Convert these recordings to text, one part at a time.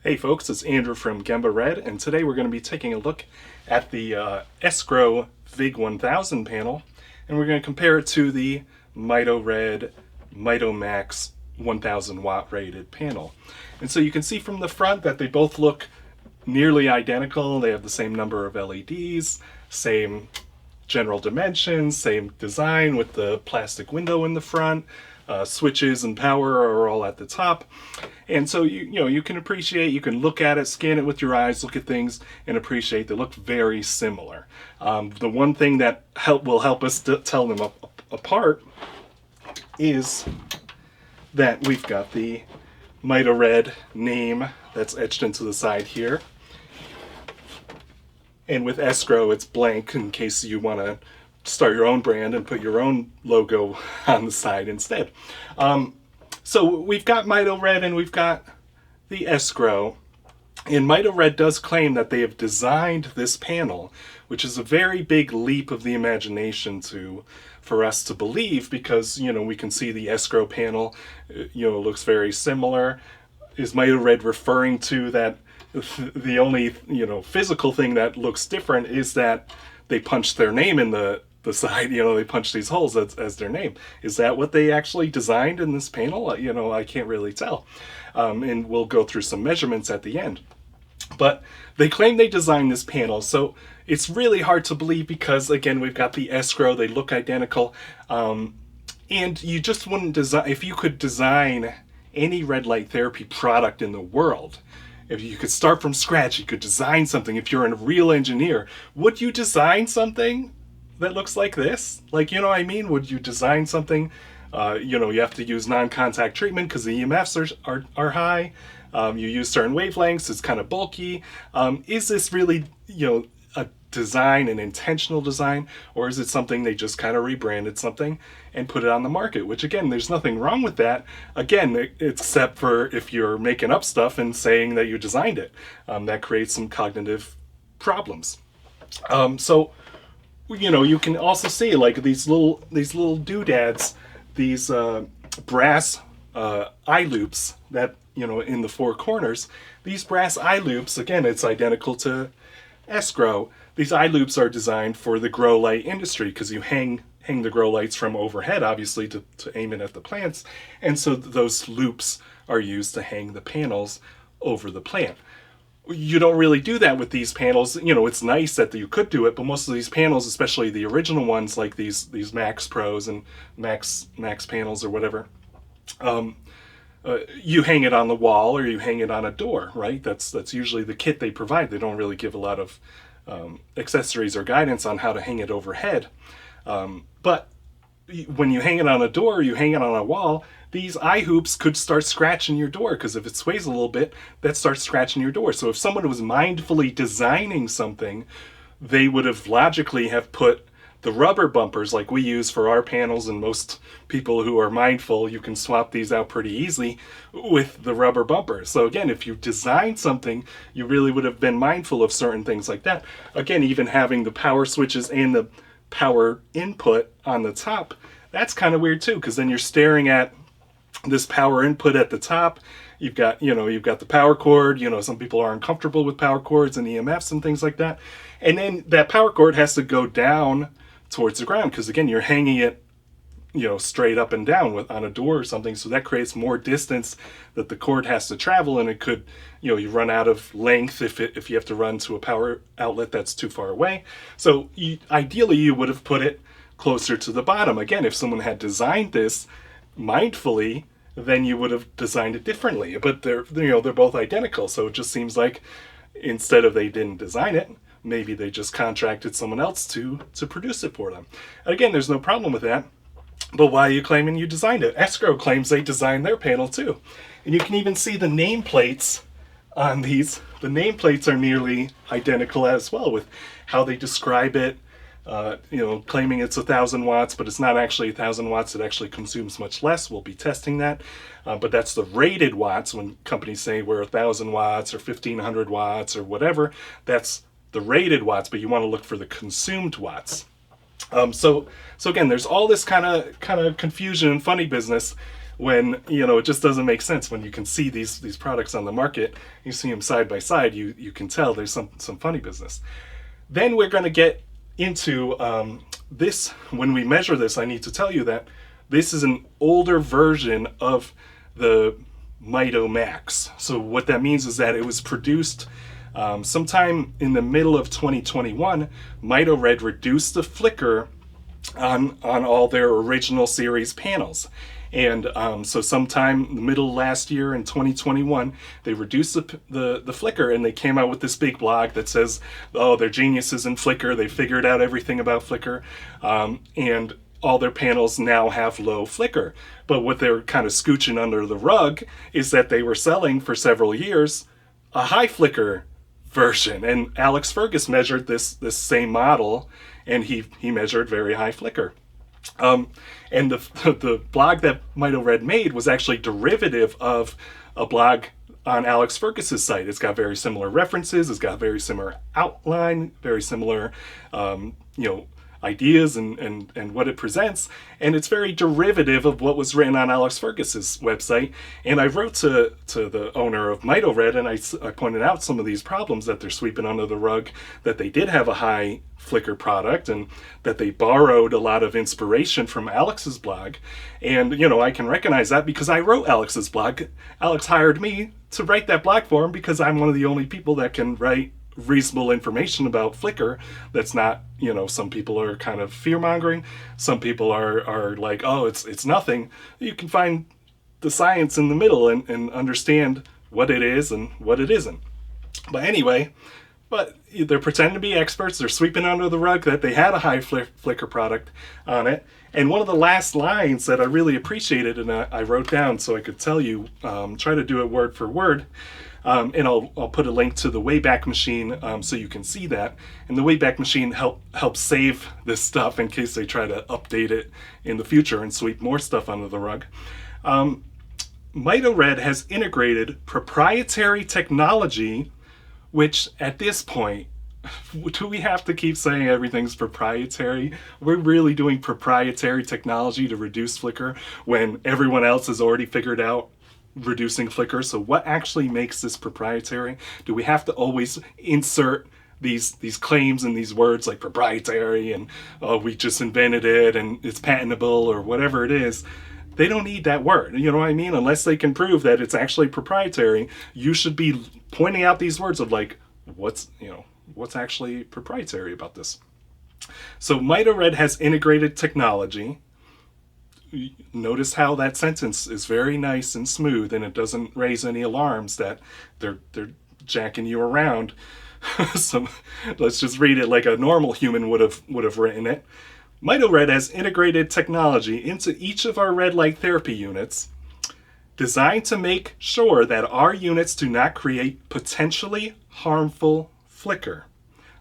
Hey folks, it's Andrew from Mito Red, and today we're going to be taking a look at the SGrow VIG1000 panel, and we're going to compare it to the Mito Red MitoMax 1000 watt rated panel. And so you can see from the front that they both look nearly identical. They have the same number of LEDs, same general dimensions, same design with the plastic window in the front. Switches and power are all at the top. And so you can appreciate, you can look at it, scan it with your eyes, look at things and appreciate they look very similar. The one thing that will help us tell them apart is that we've got the Mito Red name that's etched into the side here. And with SGrow, it's blank in case you want to start your own brand and put your own logo on the side instead. So we've got Mito Red and we've got the SGrow. And Mito Red does claim that they have designed this panel, which is a very big leap of the imagination for us to believe, because we can see the SGrow panel looks very similar. Is Mito Red referring to that the only physical thing that looks different is that they punched their name in the side, they punched these holes as their name? Is that what they actually designed in this panel? I can't really tell. And we'll go through some measurements at the end. But they claim they designed this panel, so it's really hard to believe because, again, we've got the SGrow, they look identical. And you just wouldn't design, if you could design any red light therapy product in the world, if you could start from scratch, you could design something. If you're a real engineer, would you design something that looks like this? Would you design something, you have to use non-contact treatment because the EMFs are high. You use certain wavelengths, it's kind of bulky. Is this really, a design, an intentional design, or is it something they just kind of rebranded something and put it on the market? Which, again, there's nothing wrong with that, again, except for if you're making up stuff and saying that you designed it. That creates some cognitive problems. So you can also see like these little doodads, these brass eye loops that in the four corners. These brass eye loops, again, it's identical to SGrow. These eye loops are designed for the grow light industry because you hang the grow lights from overhead, obviously, to aim it at the plants, and so those loops are used to hang the panels over the plant. You don't really do that with these panels. It's nice that you could do it, but most of these panels, especially the original ones like these Max Pros and Max panels or whatever, you hang it on the wall or you hang it on a door, right? That's usually the kit they provide. They don't really give a lot of accessories or guidance on how to hang it overhead. But when you hang it on a door, you hang it on a wall, these eye hoops could start scratching your door, because if it sways a little bit, that starts scratching your door. So if someone was mindfully designing something, they would have logically have put the rubber bumpers like we use for our panels, and most people who are mindful, you can swap these out pretty easily with the rubber bumpers. So again, if you design something, you really would have been mindful of certain things like that. Again, even having the power switches and the power input on the top, that's kind of weird too, because then you're staring at this power input at the top. You've got the power cord. Some people are uncomfortable with power cords and EMFs and things like that. And then that power cord has to go down towards the ground, because again, you're hanging it straight up and down on a door or something, so that creates more distance that the cord has to travel, and it could you run out of length if you have to run to a power outlet that's too far away. So ideally you would have put it closer to the bottom. Again, if someone had designed this mindfully, then you would have designed it differently, but they're both identical. So it just seems like instead of they didn't design it, maybe they just contracted someone else to produce it for them. And again, there's no problem with that. But why are you claiming you designed it? SGrow claims they designed their panel too. And you can even see the nameplates on these. The nameplates are nearly identical as well, with how they describe it. Claiming it's 1,000 watts, but it's not actually 1,000 watts. It actually consumes much less. We'll be testing that. But that's the rated watts. When companies say we're 1,000 watts or 1,500 watts or whatever, that's the rated watts, but you want to look for the consumed watts. So again, there's all this kind of confusion and funny business when, you know, it just doesn't make sense. When you can see these products on the market, you see them side by side, you can tell there's some funny business. Then we're going to get into this. When we measure this, I need to tell you that this is an older version of the MitoMax. So what that means is that it was produced sometime in the middle of 2021. Mito Red reduced the flicker on all their original series panels. And so sometime in the middle of last year in 2021, they reduced the flicker, and they came out with this big blog that says, oh, they're geniuses in flicker. They figured out everything about flicker. And all their panels now have low flicker. But what they're kind of scooching under the rug is that they were selling for several years a high flicker version. And Alex Fergus measured this same model, and he measured very high flicker. And the blog that Mito Red made was actually derivative of a blog on Alex Fergus's site. It's got very similar references. It's got very similar outline, very similar, ideas and what it presents. And it's very derivative of what was written on Alex Fergus's website. And I wrote to the owner of Mito Red, and I pointed out some of these problems that they're sweeping under the rug, that they did have a high flicker product, and that they borrowed a lot of inspiration from Alex's blog. And, I can recognize that because I wrote Alex's blog. Alex hired me to write that blog for him because I'm one of the only people that can write reasonable information about flicker. That's not, some people are kind of fear-mongering. Some people are like, oh, it's nothing. You can find the science in the middle and understand what it is and what it isn't. But anyway, they're pretending to be experts. They're sweeping under the rug that they had a high flicker product on it. And one of the last lines that I really appreciated, and I wrote down so I could tell you, try to do it word for word, and I'll put a link to the Wayback Machine so you can see that. And the Wayback Machine helps save this stuff in case they try to update it in the future and sweep more stuff under the rug. Mito Red has integrated proprietary technology, which at this point, do we have to keep saying everything's proprietary? We're really doing proprietary technology to reduce flicker when everyone else has already figured out reducing flicker. So what actually makes this proprietary? Do we have to always insert these claims and these words like proprietary and we just invented it and it's patentable or whatever it is? They don't need that word, you know what I mean? Unless they can prove that it's actually proprietary, you should be pointing out these words of like, what's actually proprietary about this. So Mito Red has integrated technology. Notice how that sentence is very nice and smooth, and it doesn't raise any alarms that they're jacking you around. So let's just read it like a normal human would have written it. Mito Red has integrated technology into each of our red light therapy units, designed to make sure that our units do not create potentially harmful flicker.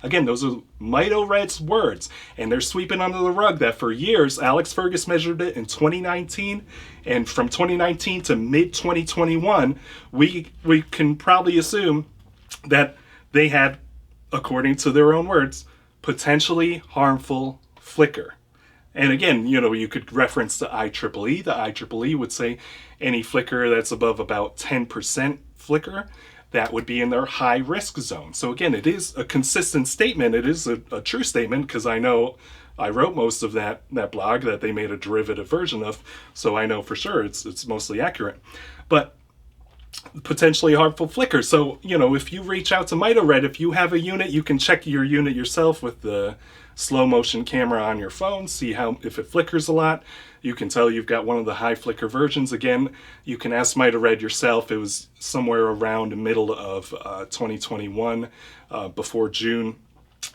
Again, those are Mito Red's words, and they're sweeping under the rug that for years, Alex Fergus measured it in 2019, and from 2019 to mid-2021, we can probably assume that they had, according to their own words, potentially harmful flicker. And again, you could reference the IEEE. The IEEE would say any flicker that's above about 10% flicker, that would be in their high risk zone. So again, it is a consistent statement. It is a true statement because I know I wrote most of that blog that they made a derivative version of. So I know for sure it's mostly accurate. But potentially harmful flicker. So, if you reach out to Mito Red, if you have a unit, you can check your unit yourself with the slow motion camera on your phone, see if it flickers a lot. You can tell you've got one of the high flicker versions. Again, you can ask Mito Red yourself. It was somewhere around the middle of 2021, before June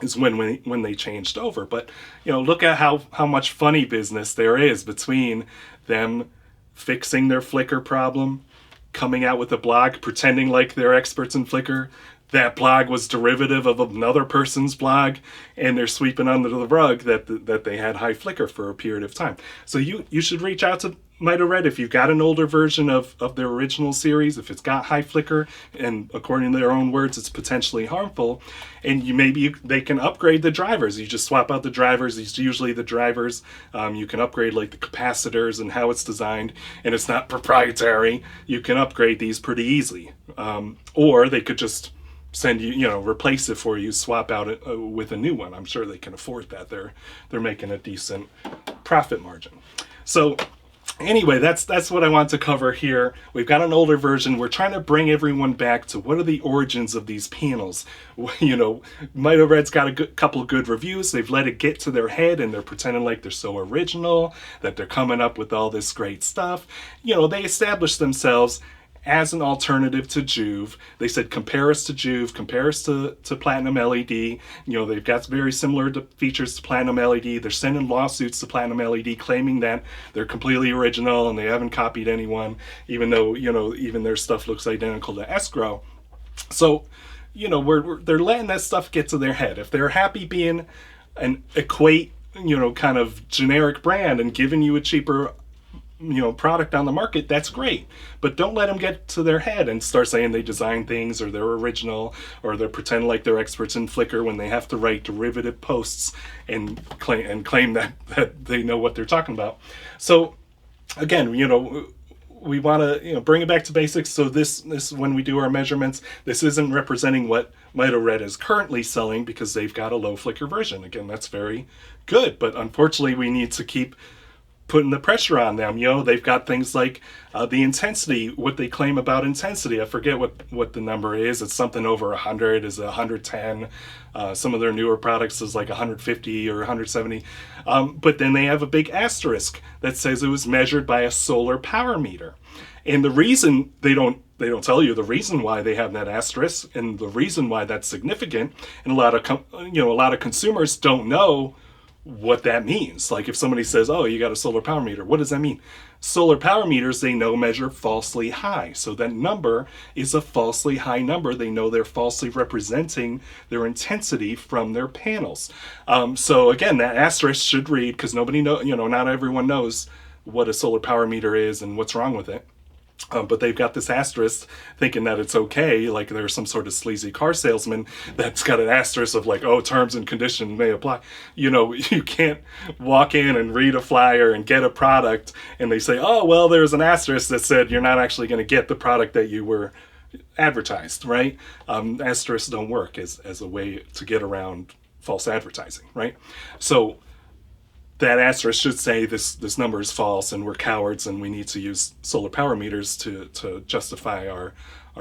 is when they changed over. But look at how much funny business there is between them fixing their flicker problem, coming out with a blog pretending like they're experts in flicker. That blog was derivative of another person's blog, and they're sweeping under the rug that they had high flicker for a period of time. So you should reach out to Mito Red, if you've got an older version of their original series, if it's got high flicker, and according to their own words, it's potentially harmful, and they can upgrade the drivers. You just swap out the drivers. It's usually the drivers. You can upgrade like the capacitors and how it's designed, and it's not proprietary. You can upgrade these pretty easily. Or they could just send you, replace it for you, swap out it with a new one. I'm sure they can afford that. They're making a decent profit margin. So anyway, that's what I want to cover here. We've got an older version. We're trying to bring everyone back to what are the origins of these panels. Mito Red's got a couple of good reviews. They've let it get to their head, and they're pretending like they're so original, that they're coming up with all this great stuff. They established themselves as an alternative to Juve. They said, compare us to Juve, compare us to Platinum LED. They've got very similar features to Platinum LED. They're sending lawsuits to Platinum LED claiming that they're completely original and they haven't copied anyone, even though, even their stuff looks identical to SGrow. So, they're letting that stuff get to their head. If they're happy being an equate, kind of generic brand and giving you a cheaper product on the market, that's great. But don't let them get to their head and start saying they design things or they're original or they're pretending like they're experts in Flickr when they have to write derivative posts and claim that they know what they're talking about. So again, we want to bring it back to basics. So this when we do our measurements, this isn't representing what Mito Red is currently selling because they've got a low flicker version. Again, that's very good, but unfortunately we need to keep putting the pressure on them. They've got things like the intensity, what they claim about intensity. I forget what the number is. It's something over 100, is 110. Some of their newer products is like 150 or 170. But then they have a big asterisk that says it was measured by a solar power meter. And the reason they don't tell you the reason why they have that asterisk and the reason why that's significant, and a lot of consumers don't know what that means. Like if somebody says, oh, you got a solar power meter, what does that mean? Solar power meters, they know, measure falsely high. So that number is a falsely high number. They know they're falsely representing their intensity from their panels. So again, that asterisk should read, because not everyone knows what a solar power meter is and what's wrong with it. But they've got this asterisk thinking that it's okay, like there's some sort of sleazy car salesman that's got an asterisk of like, oh, terms and conditions may apply. You can't walk in and read a flyer and get a product and they say, oh, well, there's an asterisk that said you're not actually going to get the product that you were advertised, right? Asterisks don't work as a way to get around false advertising, right? So that asterisk should say this number is false and we're cowards and we need to use solar power meters to justify our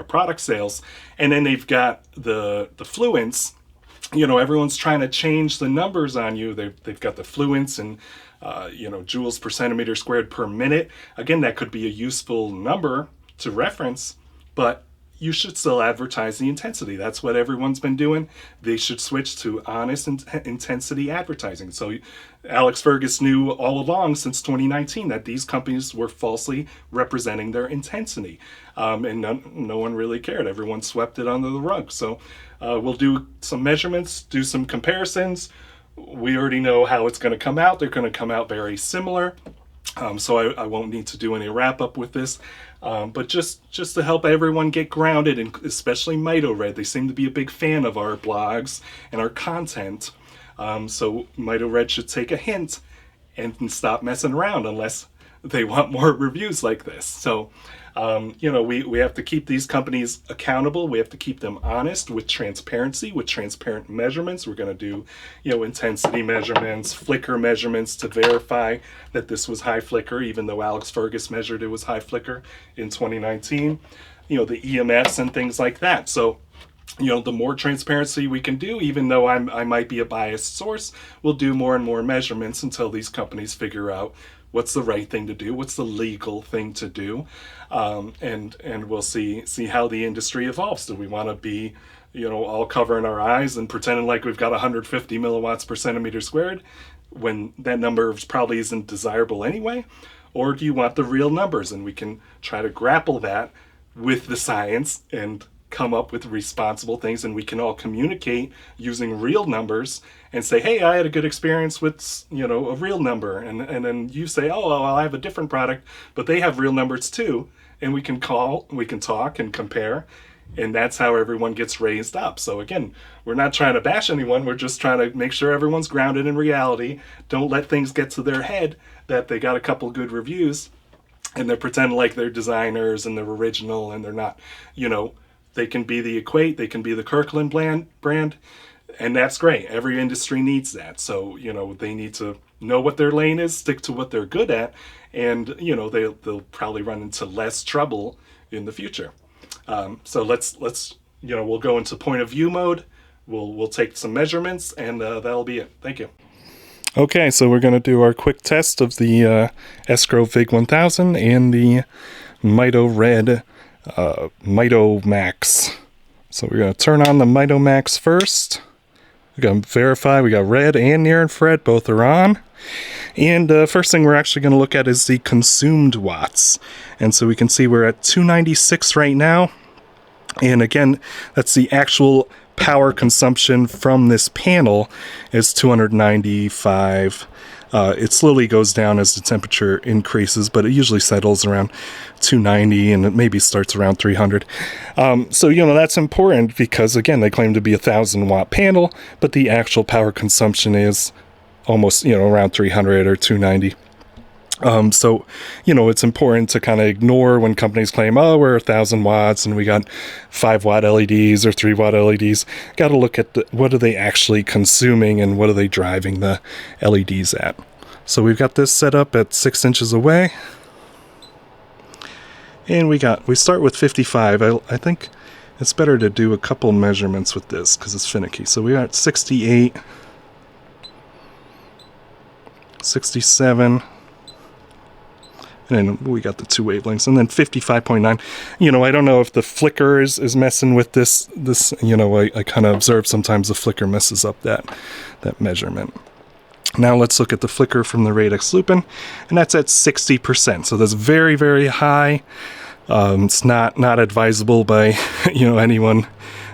product sales. And then they've got the fluence. Everyone's trying to change the numbers on you. They've got the fluence and joules per centimeter squared per minute. Again, that could be a useful number to reference, but you should still advertise the intensity. That's what everyone's been doing. They should switch to honest intensity advertising. So Alex Fergus knew all along since 2019 that these companies were falsely representing their intensity. And no one really cared. Everyone swept it under the rug. So we'll do some measurements, do some comparisons. We already know how it's going to come out. They're going to come out very similar. So I won't need to do any wrap up with this. But just to help everyone get grounded, and especially Mito Red, they seem to be a big fan of our blogs and our content. So Mito Red should take a hint and stop messing around unless they want more reviews like this. So, we have to keep these companies accountable. We have to keep them honest with transparency, with transparent measurements. We're going to do, intensity measurements, flicker measurements to verify that this was high flicker, even though Alex Fergus measured it was high flicker in 2019, the EMFs and things like that. So, the more transparency we can do, even though I might be a biased source, we'll do more and more measurements until these companies figure out what's the right thing to do, what's the legal thing to do, and we'll see how the industry evolves. Do we want to be, all covering our eyes and pretending like we've got 150 milliwatts per centimeter squared when that number probably isn't desirable anyway? Or do you want the real numbers? And we can try to grapple that with the science and come up with responsible things, and we can all communicate using real numbers and say, hey, I had a good experience with, you know, a real number, and then you say, oh, well, I have a different product, but they have real numbers too, and we can talk and compare, and that's how everyone gets raised up. So again, we're not trying to bash anyone, we're just trying to make sure everyone's grounded in reality. Don't let things get to their head that they got a couple good reviews and they're pretending like they're designers and they're original, and they're not. You know, they can be the Equate, they can be the Kirkland brand, and that's great. Every industry needs that. So, you know, they need to know what their lane is, stick to what they're good at, and, you know, they'll probably run into less trouble in the future. So let's you know, we'll go into point of view mode. We'll take some measurements, and that'll be it. Thank you. Okay, so we're going to do our quick test of the SGrow VIG1000 and the Mito Red MitoMax. So we're going to turn on the MitoMax first. We're going to verify we got red and near infrared, both are on. And first thing we're actually going to look at is the consumed watts. And so we can see we're at 296 right now. And again, that's the actual power consumption from this panel is 295. It slowly goes down as the temperature increases, but it usually settles around 290, and it maybe starts around 300. So, you know, that's important because, again, they claim to be a 1,000-watt panel, but the actual power consumption is almost, you know, around 300 or 290. So, you know, it's important to kind of ignore when companies claim, oh, we're 1,000 watts and we got 5-watt LEDs or 3-watt LEDs. Got to look at what are they actually consuming and what are they driving the LEDs at. So we've got this set up at 6 inches away. And we start with 55. I think it's better to do a couple measurements with this because it's finicky. So we got 68, 67, and then we got the 2 wavelengths, and then 55.9. You know, I don't know if the flicker is messing with this, you know, I kind of observe sometimes the flicker messes up that measurement. Now let's look at the flicker from the Radix Lupin, and that's at 60%. So that's very, very high. It's not advisable by, you know, anyone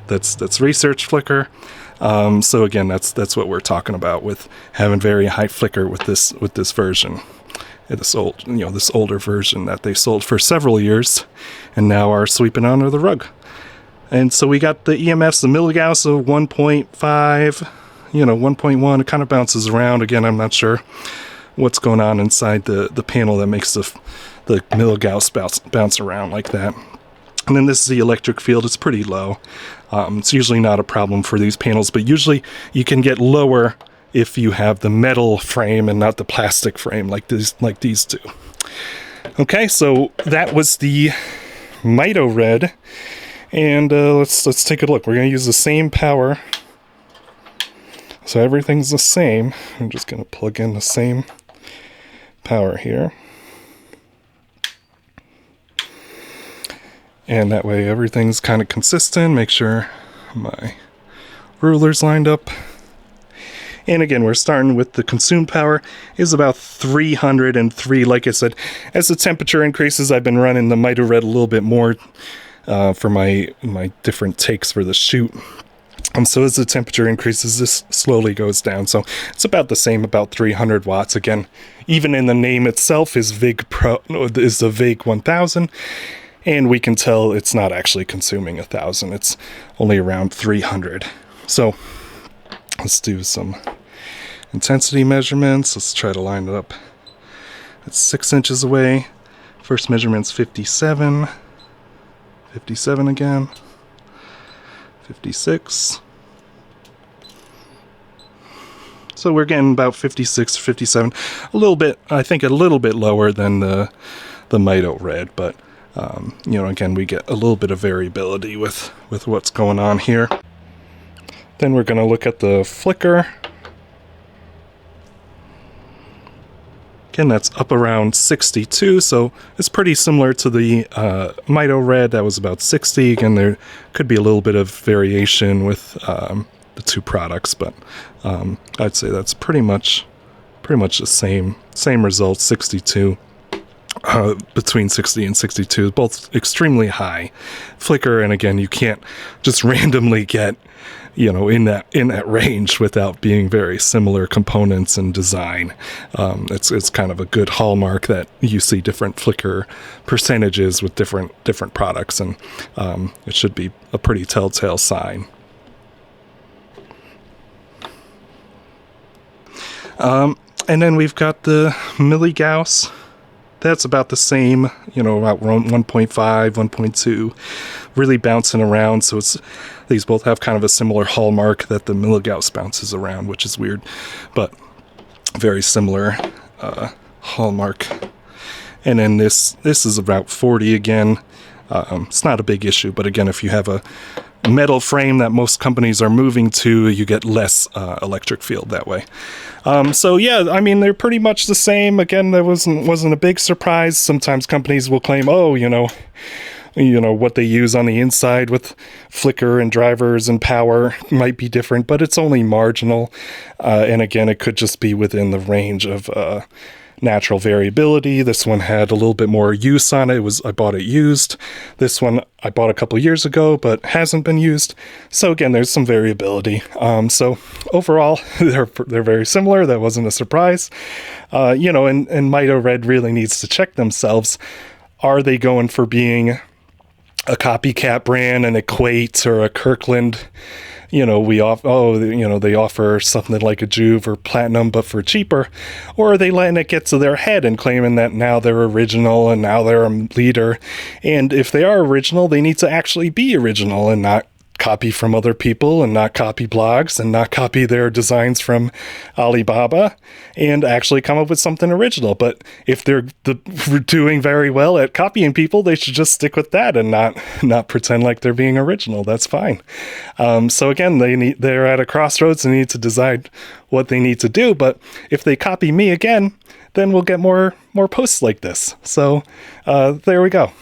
that's researched flicker. So again, that's what we're talking about with having very high flicker with this version. This older version that they sold for several years and now are sweeping under the rug. And so we got the EMFs, the milligauss of 1.5, you know, 1.1. It kind of bounces around. Again, I'm not sure what's going on inside the panel that makes the milligauss bounce around like that. And then this is the electric field. It's pretty low. It's usually not a problem for these panels, but usually you can get lower if you have the metal frame and not the plastic frame like these two. Okay, so that was the Mito Red, and let's take a look. We're going to use the same power, so everything's the same. I'm just going to plug in the same power here, and that way everything's kind of consistent. Make sure my ruler's lined up. And again, we're starting with the consumed power is about 303. Like I said, as the temperature increases, I've been running the Mito Red a little bit more for my different takes for the shoot. So as the temperature increases, this slowly goes down. So it's about the same, about 300 watts. Again, even in the name itself is the VIG1000. And we can tell it's not actually consuming 1,000. It's only around 300. So let's do some intensity measurements. Let's try to line it up. It's 6 inches away. First measurement's 57. 57 again. 56. So we're getting about 56, 57. A little bit, I think a little bit lower than the Mito Red, but you know, again, we get a little bit of variability with what's going on here. Then we're going to look at the flicker. Again, that's up around 62, so it's pretty similar to the Mito Red. That was about 60. Again, there could be a little bit of variation with the two products, but I'd say that's pretty much the same results, 62. between 60 and 62, both extremely high flicker. And again, you can't just randomly get, you know, in that range without being very similar components and design. It's kind of a good hallmark that you see different flicker percentages with different products, and it should be a pretty telltale sign. And then we've got the milligauss. That's about the same, you know, about 1.5, 1.2, really bouncing around. So these both have kind of a similar hallmark that the milligauss bounces around, which is weird, but very similar hallmark. And then this is about 40 again. It's not a big issue, but again, if you have a metal frame that most companies are moving to, you get less electric field that way. So yeah, I mean, they're pretty much the same. Again, that wasn't a big surprise. Sometimes companies will claim, oh, you know what they use on the inside with flicker and drivers and power might be different, but it's only marginal. And again, it could just be within the range of natural variability. This one had a little bit more use on it. I bought it used. This one I bought a couple years ago, but hasn't been used. So again, there's some variability. So overall, they're very similar. That wasn't a surprise. And Mito Red really needs to check themselves. Are they going for being a copycat brand, an Equate or a Kirkland? They offer something like a Juve or Platinum, but for cheaper. Or are they letting it get to their head and claiming that now they're original and now they're a leader? And if they are original, they need to actually be original and not copy from other people and not copy blogs and not copy their designs from Alibaba and actually come up with something original. But if they're doing very well at copying people, they should just stick with that and not pretend like they're being original. That's fine. So again, they're at a crossroads and need to decide what they need to do. But if they copy me again, then we'll get more posts like this. So there we go.